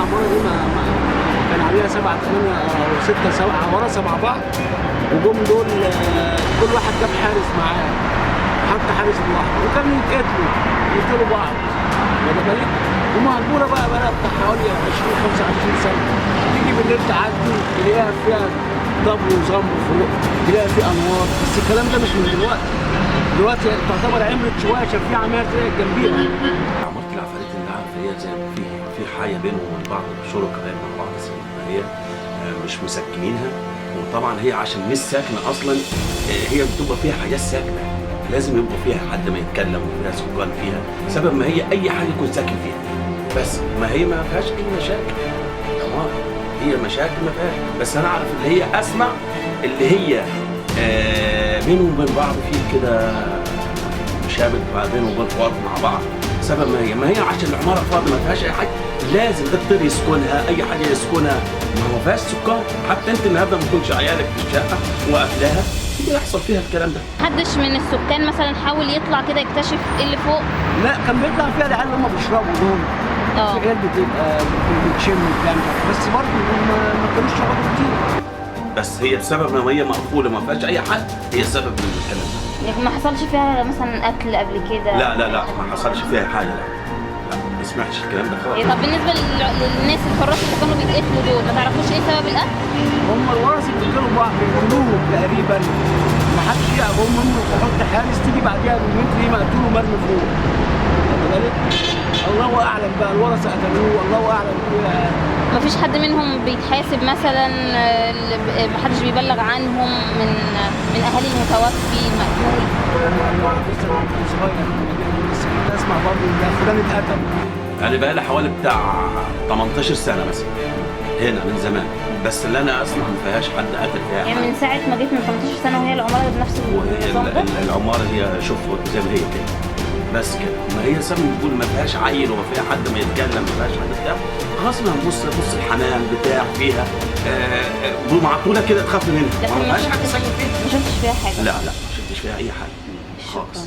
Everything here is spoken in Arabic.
العماره دي كان عليها 7 8 او 6 7 ورثه مع بعض، وجم دول كل واحد جاب حارس معاه، حط حارس لوحده وكانوا يقتلوا بعض. واخد بالك؟ ومهجوره بقى بتاع حوالي 20 25 سنه. تيجي بالليل تعدي تلاقيها فيها ضبط وزمر فوق، تلاقي فيه انوار، بس الكلام ده مش من دلوقتي تعتبر عملت شويه عشان في عماير طلعت جنبيها. عمارة العفاريت انت عارف هي زي ما في حاجه بينهم وبين بعض، شركاء مع بعض، هي مش مسكنينها. وطبعا هي عشان مش ساكنه اصلا، هي بتبقى فيها حاجات ساكنه، لازم يبقى فيها حد ما يتكلم وفيها سكان فيها، سبب ما هي اي حاجه يكون ساكن فيها. بس ما هي ما فيهاش اي مشاكل، تمام، هي مشاكل ما فيهاش. بس انا اعرف اللي هي اسمع اللي هي بينهم وبين بعض في كده مشابك بينهم وبين فاضي مع بعض، سبب ما هي عشان العماره فاضيه ما فيهاش اي حاجه، لازم دكتور يسكنها، اي حاجه يسكنها، ما فيهاش سكان. حتى انت النهارده ما تكونش عيالك في الشقه وقافلاها يجي يحصل فيها الكلام ده. محدش من السكان مثلا حاول يطلع كده يكتشف ايه اللي فوق؟ لا، كان بيطلع فيها العيال اللي هم بيشربوا دول، في عيال بتبقى بتشم الكلام ده، بس برضه ما كانوش يقعدوا كتير. بس هي بسبب ما هي مقفوله ما فيهاش اي حد، هي السبب من الكلام ده. يعني ما حصلش فيها مثلا قتل قبل كده؟ لا ما حصلش فيها حاجه، لا ما سمعتش الكلام ده خالص. طب بالنسبه للناس الحراس اللي كانوا بيتقتلوا دول، ما تعرفوش ايه سبب القتل؟ هم الورث بيقتلوا بعض، بيقتلوهم تقريبا، ما حدش يعرف. هم يحط حارس تيجي بعديها بيومين تلاقيه مقتول ومرمي فوق. واخد بالك؟ الله اعلم بقى الورثه قتلوه، الله اعلم. ما فيش حد منهم بيتحاسب مثلا؟ ما حدش بيبلغ عنهم من اهالي المتوفي المقتول؟ انا لسه كنت صغير، لسه كنت اسمع برضه ان فلان اتقتل. يعني بقى لي حوالي بتاع 18 سنه مثلا هنا من زمان، بس اللي انا اسمع ما فيهاش حد قتل فيها. يعني من ساعه ما جيت من 18 سنه وهي العماره بنفس النظام ده؟ العماره هي شوف زي ما هي كده، بس كده. ما هي سبب بتقول ما فيهاش عيل وما فيها حد ما يتكلم، ما فيهاش حد بتاع، خلاص ما نبص الحنان بتاع فيها معقوله كده تخاف منها، ما فيهاش حد ساكن فيها. ما شفتش فيها حاجه؟ لا ما شفتش فيها اي حاجه خالص.